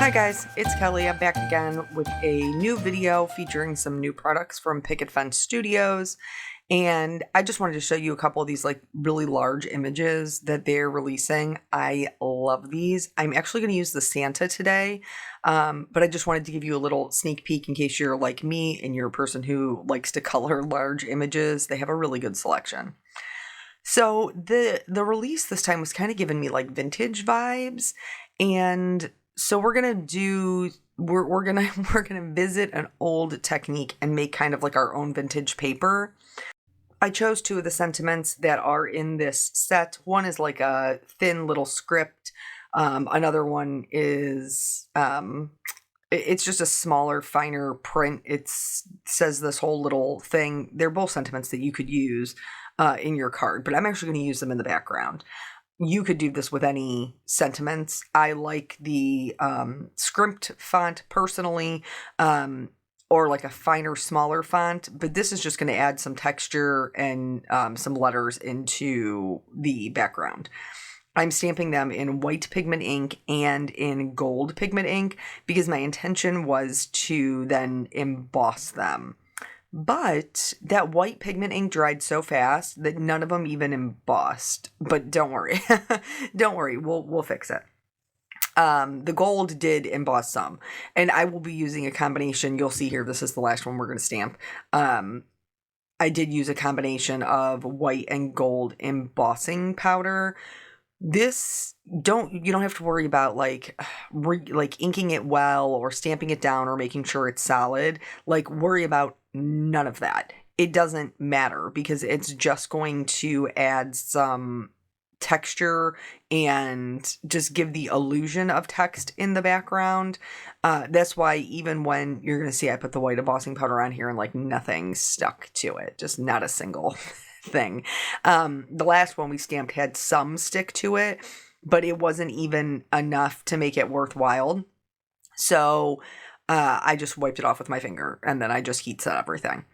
Hi guys, it's Kelly. I'm back again with a new video featuring some new products from Picket Fence Studios. And I just wanted to show you a couple of these like really large images that they're releasing. I love these. I'm actually going to use the Santa today, but I just wanted to give you a little sneak peek in case you're like me and you're a person who likes to color large images. They have a really good selection. So the release this time was kind of giving me like vintage vibes, and so we're gonna visit an old technique and make kind of like our own vintage paper. I chose two of the sentiments that are in this set. One is like a thin little script. Another one is it's just a smaller, finer print. It says this whole little thing. They're both sentiments that you could use in your card, but I'm actually going to use them in the background. You could do this with any sentiments. I like the script font personally, or like a finer, smaller font, but this is just going to add some texture and some letters into the background. I'm stamping them in white pigment ink and in gold pigment ink because my intention was to then emboss them. But that white pigment ink dried so fast that none of them even embossed. But don't worry. Don't worry. We'll fix it. The gold did emboss some. And I will be using a combination. You'll see here, this is the last one we're going to stamp. I did use a combination of white and gold embossing powder. This you don't have to worry about like inking it well or stamping it down or making sure it's solid. Like, worry about none of that. It doesn't matter because it's just going to add some texture and just give the illusion of text in the background. That's why even when you're going to see I put the white embossing powder on here and like nothing stuck to it, just not a single thing. The last one we stamped had some stick to it, but it wasn't even enough to make it worthwhile. So I just wiped it off with my finger and then I just heat set everything.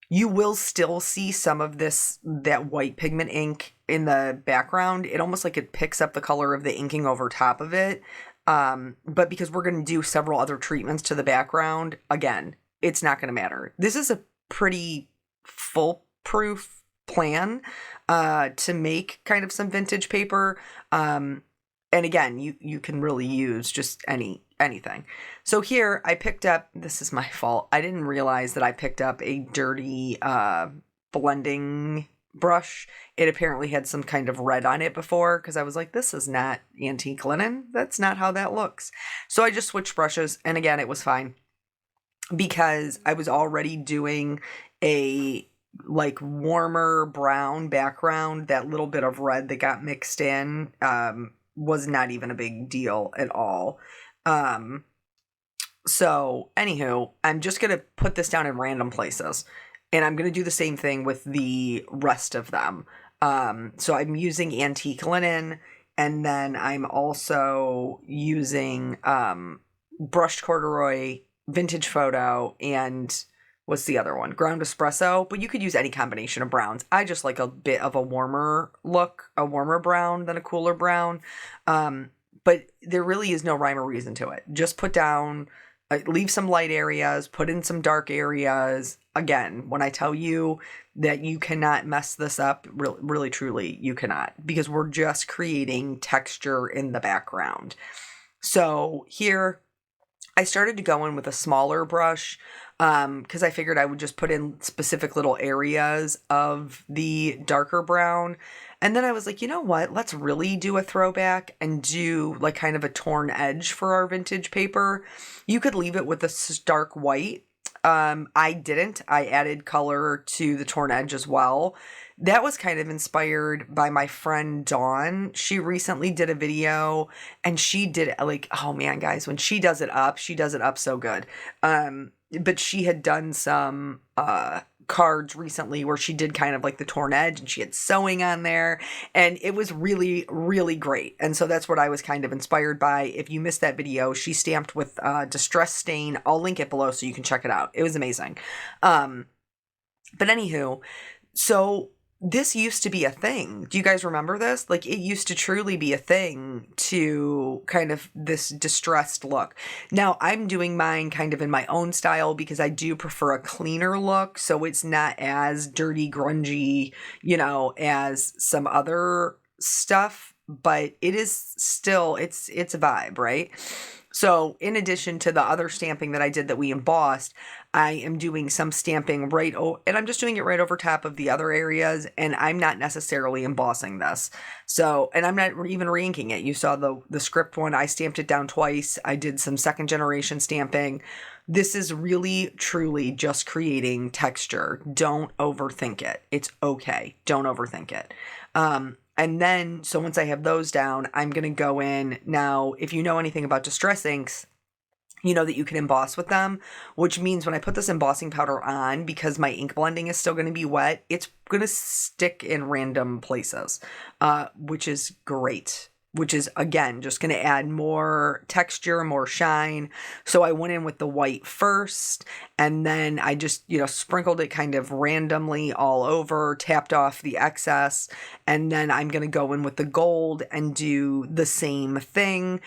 You will still see some of that white pigment ink in the background. It almost like it picks up the color of the inking over top of it. But because we're going to do several other treatments to the background, again, it's not going to matter. This is a pretty foolproof plan to make kind of some vintage paper. And again, you can really use just anything. So here I picked up, this is my fault, I didn't realize that I picked up a dirty blending brush. It apparently had some kind of red on it before because I was like, this is not antique linen. That's not how that looks. So I just switched brushes, and again, it was fine because I was already doing a like warmer brown background. That little bit of red that got mixed in was not even a big deal at all. So anywho, I'm just going to put this down in random places, and I'm going to do the same thing with the rest of them. So I'm using antique linen, and then I'm also using brushed corduroy, vintage photo, and what's the other one? Ground espresso, but you could use any combination of browns. I just like a bit of a warmer look, a warmer brown than a cooler brown. But there really is no rhyme or reason to it. Just put down, leave some light areas, put in some dark areas. Again, when I tell you that you cannot mess this up, really, truly, you cannot, because we're just creating texture in the background. So here, I started to go in with a smaller brush because I figured I would just put in specific little areas of the darker brown. And then I was like, you know what? Let's really do a throwback and do like kind of a torn edge for our vintage paper. You could leave it with a stark white. I didn't. I added color to the torn edge as well. That was kind of inspired by my friend Dawn. She recently did a video and she did it like, oh man, guys, when she does it up so good. But she had done some cards recently where she did kind of like the torn edge and she had sewing on there, and it was really, really great. And so that's what I was kind of inspired by. If you missed that video, she stamped with Distress Stain. I'll link it below so you can check it out. It was amazing. But anywho, so this used to be a thing. Do you guys remember this? Like, it used to truly be a thing to kind of this distressed look. Now, I'm doing mine kind of in my own style because I do prefer a cleaner look, so it's not as dirty, grungy, as some other stuff, but it is still, it's a vibe, right? So in addition to the other stamping that I did that we embossed, I am doing some stamping and I'm just doing it right over top of the other areas, and I'm not necessarily embossing this. So, and I'm not even re-inking it. You saw the script one, I stamped it down twice. I did some second generation stamping. This is really, truly just creating texture. Don't overthink it. It's okay. Don't overthink it. And then, so once I have those down, I'm going to go in. Now, if you know anything about distress inks, you know that you can emboss with them, which means when I put this embossing powder on, because my ink blending is still going to be wet, it's going to stick in random places, which is great. Which is, again, just going to add more texture, more shine. So I went in with the white first, and then I just, sprinkled it kind of randomly all over, tapped off the excess, and then I'm going to go in with the gold and do the same thing.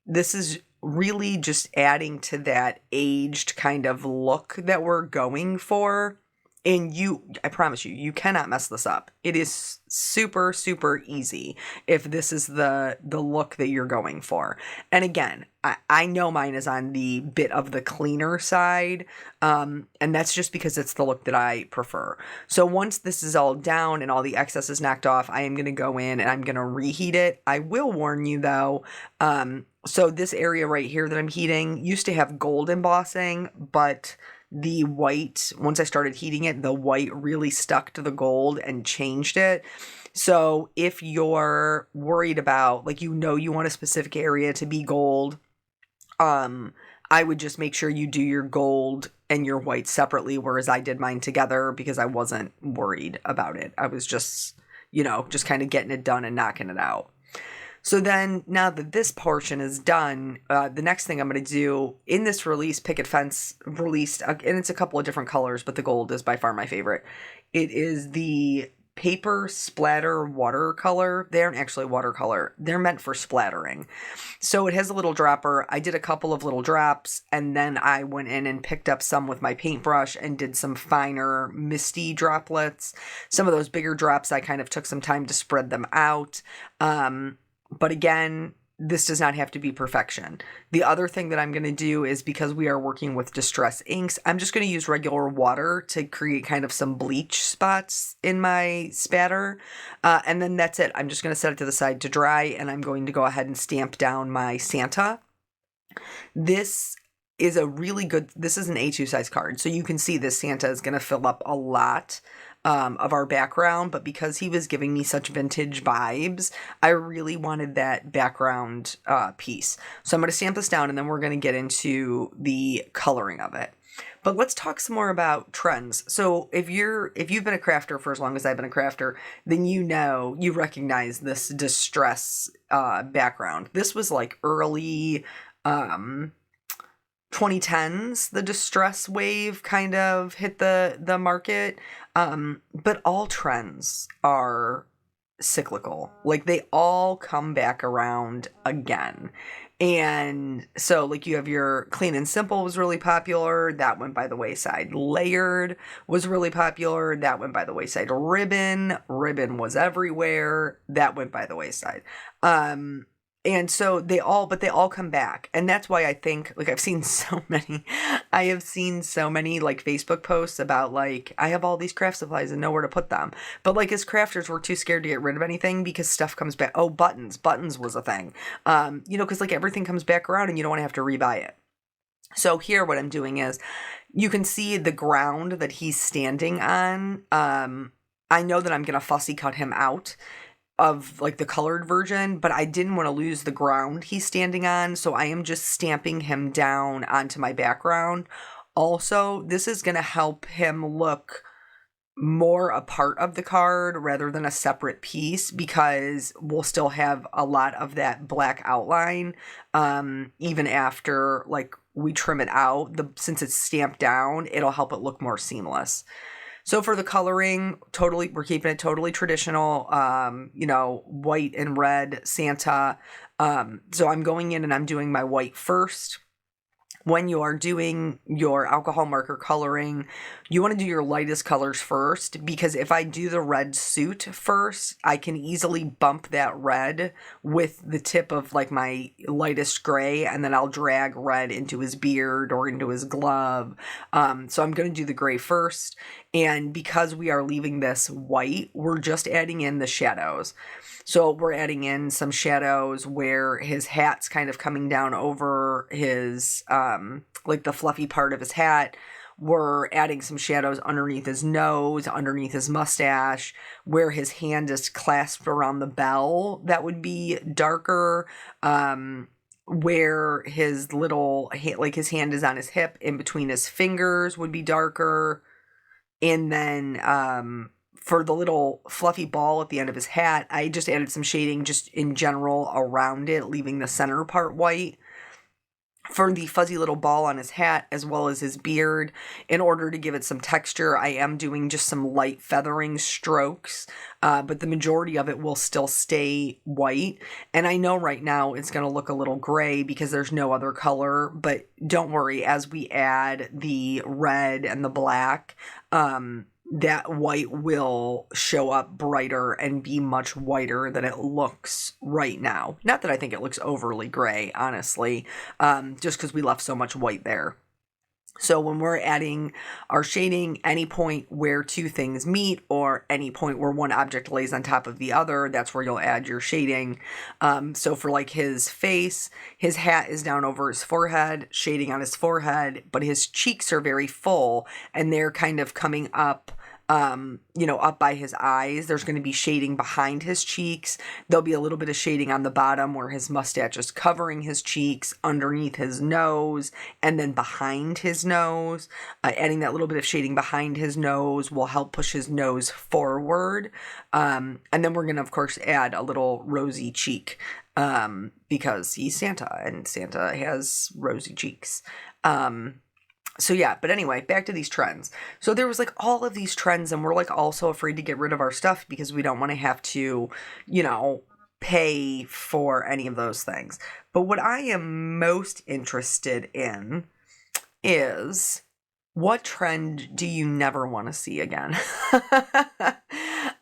This is really just adding to that aged kind of look that we're going for. And I promise you cannot mess this up. It is super, super easy if this is the look that you're going for. And again, I know mine is on the bit of the cleaner side, and that's just because it's the look that I prefer. So once this is all down and all the excess is knocked off, I am going to go in and I'm going to reheat it. I will warn you though, so this area right here that I'm heating used to have gold embossing, but the white, once I started heating it, the white really stuck to the gold and changed it. So if you're worried about, like, you want a specific area to be gold, I would just make sure you do your gold and your white separately, whereas I did mine together because I wasn't worried about it. I was just, just kind of getting it done and knocking it out. So then, now that this portion is done, the next thing I'm going to do in this release, Picket Fence released, and it's a couple of different colors, but the gold is by far my favorite. It is the paper splatter watercolor. They aren't actually watercolor. They're meant for splattering. So it has a little dropper. I did a couple of little drops, and then I went in and picked up some with my paintbrush and did some finer misty droplets. Some of those bigger drops, I kind of took some time to spread them out. But again, this does not have to be perfection. The other thing that I'm going to do is, because we are working with distress inks, I'm just going to use regular water to create kind of some bleach spots in my spatter. And then that's it. I'm just going to set it to the side to dry, and I'm going to go ahead and stamp down my Santa. This is this is an A2 size card. So you can see this Santa is going to fill up a lot of our background, but because he was giving me such vintage vibes, I really wanted that background piece. So I'm going to stamp this down, and then we're going to get into the coloring of it. But let's talk some more about trends. So if you've been a crafter for as long as I've been a crafter, then you recognize this distress background. This was like early 2010s, the distress wave kind of hit the market. But all trends are cyclical. Like, they all come back around again. And so, like, you have your clean and simple was really popular. That went by the wayside. Layered was really popular. That went by the wayside. Ribbon was everywhere. That went by the wayside. And so they all come back. And that's why I think, like, I have seen so many like Facebook posts about, like, I have all these craft supplies and nowhere to put them. But, like, as crafters, we're too scared to get rid of anything because stuff comes back. Oh, buttons was a thing. Because, like, everything comes back around and you don't want to have to rebuy it. So here what I'm doing is, you can see the ground that he's standing on. I know that I'm going to fussy cut him out of, like, the colored version, but I didn't want to lose the ground he's standing on, so I am just stamping him down onto my background. Also, this is going to help him look more a part of the card rather than a separate piece, because we'll still have a lot of that black outline even after, like, we trim it out. Since it's stamped down, it'll help it look more seamless. So for the coloring, we're keeping it totally traditional, white and red Santa. So I'm going in and I'm doing my white first. When you are doing your alcohol marker coloring, you want to do your lightest colors first, because if I do the red suit first, I can easily bump that red with the tip of like my lightest gray, and then I'll drag red into his beard or into his glove. So I'm going to do the gray first, and because we are leaving this white, we're just adding in the shadows. So we're adding in some shadows where his hat's kind of coming down over his, like the fluffy part of his hat. We're adding some shadows underneath his nose, underneath his mustache, where his hand is clasped around the bell. That would be darker. Where his little, like his hand is on his hip, in between his fingers would be darker. And then, for the little fluffy ball at the end of his hat, I just added some shading just in general around it, leaving the center part white. For the fuzzy little ball on his hat, as well as his beard, in order to give it some texture, I am doing just some light feathering strokes, but the majority of it will still stay white. And I know right now it's going to look a little gray because there's no other color, but don't worry, as we add the red and the black, that white will show up brighter and be much whiter than it looks right now. Not that I think it looks overly gray, honestly, just because we left so much white there. So when we're adding our shading, any point where two things meet or any point where one object lays on top of the other, that's where you'll add your shading. So for like his face, his hat is down over his forehead, shading on his forehead, but his cheeks are very full and they're kind of coming up, up by his eyes. There's going to be shading behind his cheeks. There'll be a little bit of shading on the bottom where his mustache is covering his cheeks, underneath his nose, and then behind his nose. Adding that little bit of shading behind his nose will help push his nose forward. And then we're going to, of course, add a little rosy cheek, because he's Santa and Santa has rosy cheeks. So yeah, but anyway, back to these trends. So there was like all of these trends and we're like also afraid to get rid of our stuff because we don't want to have to, pay for any of those things. But what I am most interested in is, what trend do you never want to see again?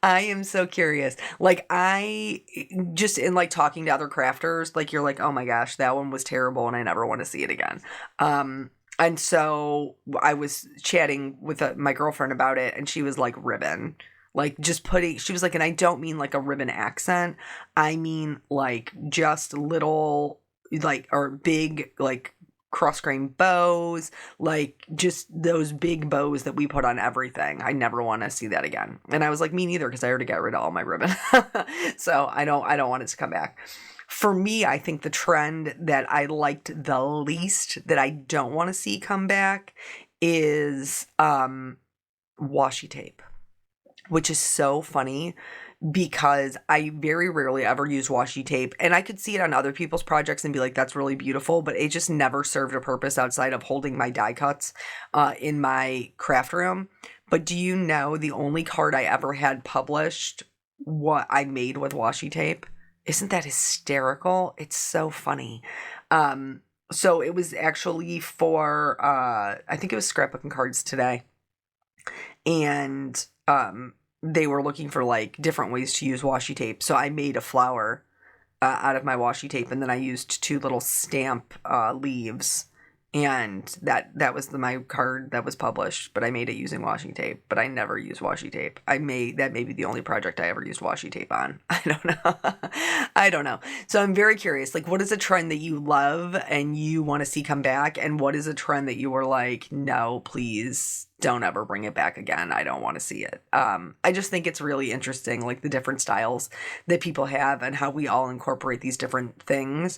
I am so curious. Like, I just, in like talking to other crafters, like you're like, oh my gosh, that one was terrible and I never want to see it again. And so I was chatting with my girlfriend about it, and she was like, ribbon. Like, she was like, and I don't mean like a ribbon accent. I mean like just little, like, or big, like, cross-grain bows, like just those big bows that we put on everything. I never want to see that again. And I was like, me neither, because I already got rid of all my ribbon. So I don't want it to come back. For me, I think the trend that I liked the least, that I don't want to see come back, is washi tape, which is so funny because I very rarely ever use washi tape, and I could see it on other people's projects and be like, that's really beautiful, but it just never served a purpose outside of holding my die cuts in my craft room. But do you know the only card I ever had published, what I made with washi tape? Isn't that hysterical? It's so funny. So it was actually for, I think it was Scrapbooking Cards Today. And they were looking for like different ways to use washi tape. So I made a flower out of my washi tape, and then I used two little stamp leaves. And that was my card that was published, but I made it using washi tape, but I never use washi tape. That may be the only project I ever used washi tape on. I don't know. I don't know. So I'm very curious, like, what is a trend that you love and you want to see come back? And what is a trend that you were like, no, please don't ever bring it back again. I don't want to see it. I just think it's really interesting, like the different styles that people have and how we all incorporate these different things.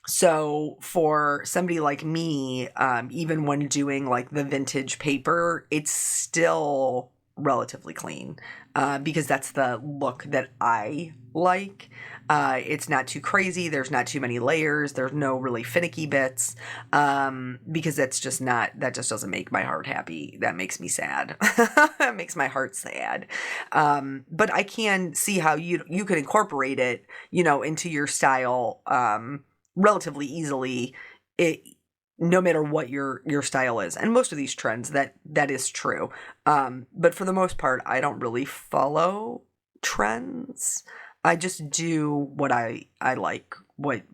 So for somebody like me, even when doing like the vintage paper, it's still relatively clean, because that's the look that I like. It's not too crazy. There's not too many layers. There's no really finicky bits, because that just doesn't make my heart happy. That makes me sad. That makes my heart sad. But I can see how you could incorporate it, into your style, relatively easily. No matter what your style is. And most of these trends, that is true. But for the most part, I don't really follow trends. I just do what I like,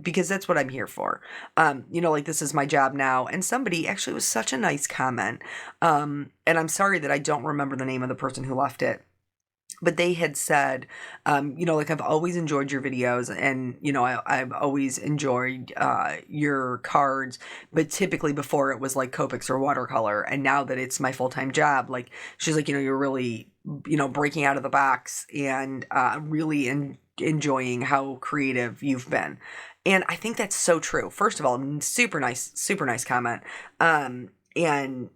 because that's what I'm here for. Like, this is my job now. And somebody actually, was such a nice comment. And I'm sorry that I don't remember the name of the person who left it. But they had said, like, I've always enjoyed your videos, and, I've always enjoyed your cards, but typically before it was like Copics or watercolor. And now that it's my full-time job, like, she's like, you're really, breaking out of the box, and really enjoying how creative you've been. And I think that's so true. First of all, super nice comment. And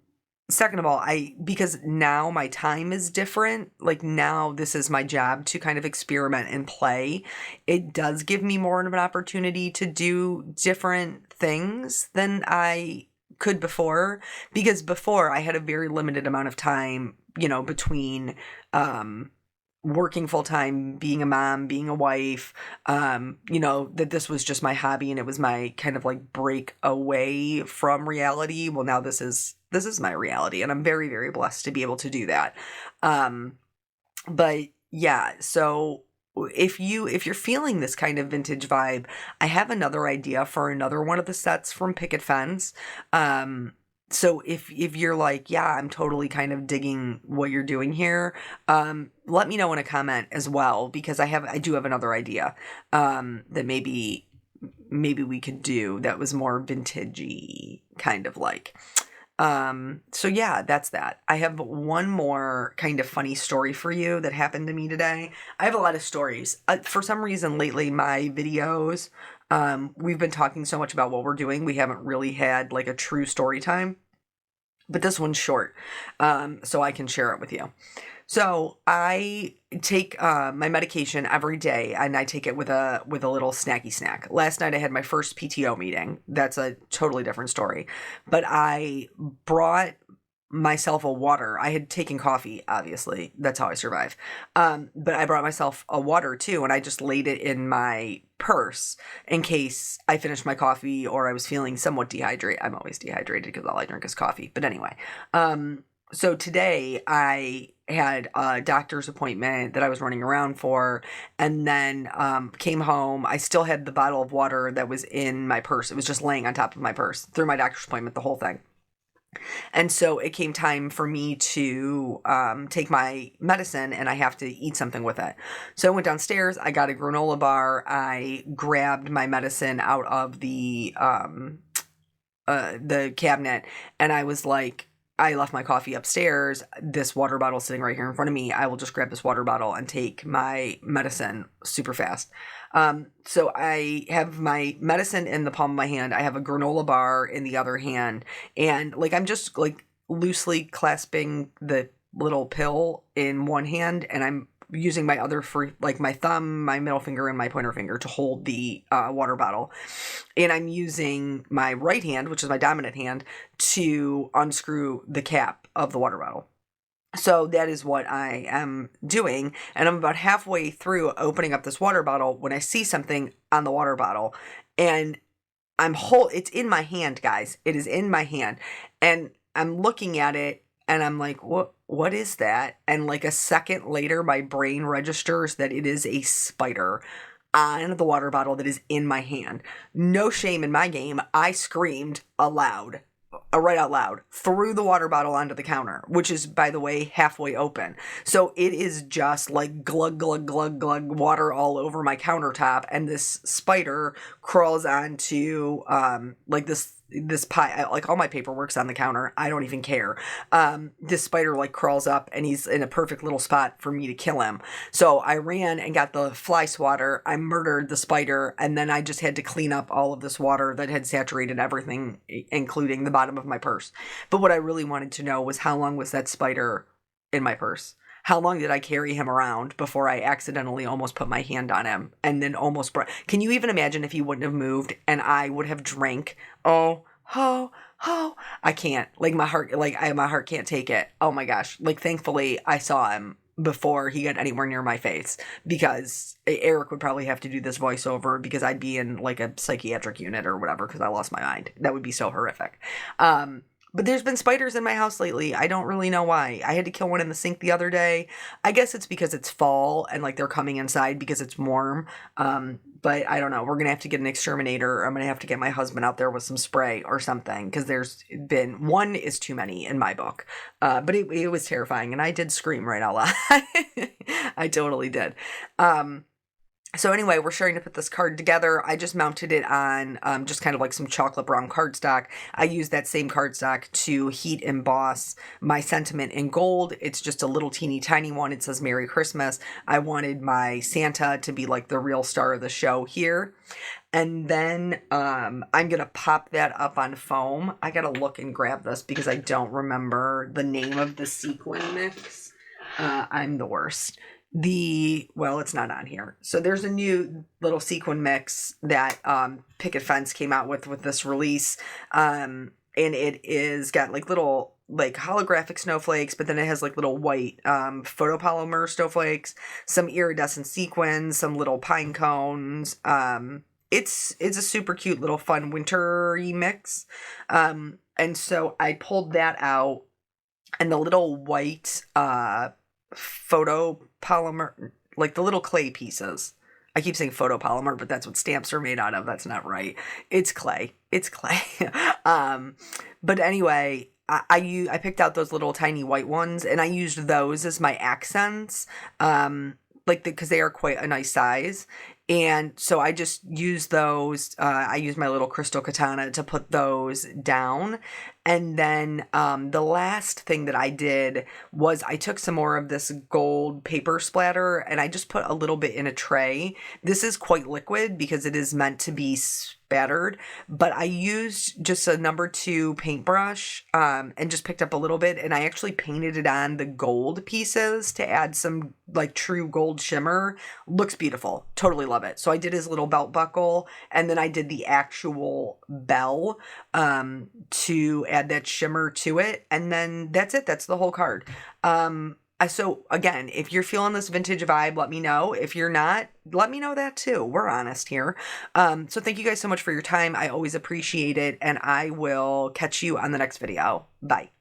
second of all, because now my time is different, like, now this is my job to kind of experiment and play. It does give me more of an opportunity to do different things than I could before, because before I had a very limited amount of time, between working full time, being a mom, being a wife, that this was just my hobby, and it was my kind of like break away from reality. Well, now this is my reality, and I'm very, very blessed to be able to do that. But yeah, so if you're feeling this kind of vintage vibe, I have another idea for another one of the sets from Picket Fence. So if you're like, yeah, I'm totally kind of digging what you're doing here, let me know in a comment as well, because I do have another idea, that maybe we could do that was more vintagey, kind of like. So yeah, that's that. I have one more kind of funny story for you that happened to me today. I have a lot of stories. For some reason lately, my videos, we've been talking so much about what we're doing, we haven't really had like a true story time. But this one's short, so I can share it with you. So I take my medication every day, and I take it with a little snacky snack. Last night I had my first PTO meeting. That's a totally different story. But I brought myself a water. I had taken coffee, obviously. That's how I survive. But I brought myself a water too, and I just laid it in my purse in case I finished my coffee or I was feeling somewhat dehydrated. I'm always dehydrated because all I drink is coffee. But anyway, so today I had a doctor's appointment that I was running around for, and then came home. I still had the bottle of water that was in my purse. It was just laying on top of my purse through my doctor's appointment, the whole thing. And so it came time for me to take my medicine, and I have to eat something with it. So I went downstairs, I got a granola bar, I grabbed my medicine out of the cabinet, and I was like, I left my coffee upstairs. This water bottle sitting right here in front of me. I will just grab this water bottle and take my medicine super fast. So I have my medicine in the palm of my hand. I have a granola bar in the other hand. And like, I'm just like loosely clasping the little pill in one hand, and I'm using my other like my thumb, my middle finger, and my pointer finger to hold the water bottle. And I'm using my right hand, which is my dominant hand, to unscrew the cap of the water bottle. So that is what I am doing. And I'm about halfway through opening up this water bottle when I see something on the water bottle. And it's in my hand, guys. It is in my hand. And I'm looking at it, and I'm like, what is that? And like a second later, my brain registers that it is a spider on the water bottle that is in my hand. No shame in my game. I screamed aloud. Right out loud, threw the water bottle onto the counter, which is, by the way, halfway open. So it is just like glug, glug, glug, glug, water all over my countertop. And this spider crawls onto, like this pie, like all my paperwork's on the counter. I don't even care. This spider like crawls up, and he's in a perfect little spot for me to kill him. So I ran and got the fly swatter. I murdered the spider, and then I just had to clean up all of this water that had saturated everything, including the bottom of my purse. But what I really wanted to know was, how long was that spider in my purse? How long did I carry him around before I accidentally almost put my hand on him and then almost brought... Can you even imagine if he wouldn't have moved and I would have drank? Oh, I can't. Like my heart, my heart can't take it. Oh my gosh. Like thankfully I saw him before he got anywhere near my face, because Eric would probably have to do this voiceover because I'd be in like a psychiatric unit or whatever because I lost my mind. That would be so horrific. But there's been spiders in my house lately. I don't really know why. I had to kill one in the sink the other day. I guess it's because it's fall and like they're coming inside because it's warm. But I don't know. We're going to have to get an exterminator. I'm going to have to get my husband out there with some spray or something, because there's been... One is too many in my book. But it was terrifying, and I did scream right out loud. I totally did. So anyway, we're starting to put this card together. I just mounted it on just kind of like some chocolate brown cardstock. I used that same cardstock to heat emboss my sentiment in gold. It's just a little teeny tiny one. It says Merry Christmas. I wanted my Santa to be like the real star of the show here. And then I'm going to pop that up on foam. I got to look and grab this because I don't remember the name of the sequin mix. I'm the worst. Well, it's not on here. So there's a new little sequin mix that Picket Fence came out with this release. And it is got like little like holographic snowflakes, but then it has like little white photopolymer snowflakes, some iridescent sequins, some little pine cones. It's a super cute little fun wintry mix. And so I pulled that out, and the little white photopolymer, like the little clay pieces. I keep saying photopolymer, but that's what stamps are made out of. That's not right. It's clay. But anyway, I picked out those little tiny white ones, and I used those as my accents. Because they are quite a nice size. And so I just used those. I used my little crystal katana to put those down. And then the last thing that I did was I took some more of this gold paper splatter and I just put a little bit in a tray. This is quite liquid because it is meant to be spattered, but I used just a number 2 paintbrush and just picked up a little bit, and I actually painted it on the gold pieces to add some like true gold shimmer. Looks beautiful. Totally love it. So I did his little belt buckle, and then I did the actual bell to add that shimmer to it, and then that's it. That's the whole card. So again, if you're feeling this vintage vibe, let me know. If you're not, let me know that too. We're honest here. So thank you guys so much for your time. I always appreciate it, and I will catch you on the next video. Bye.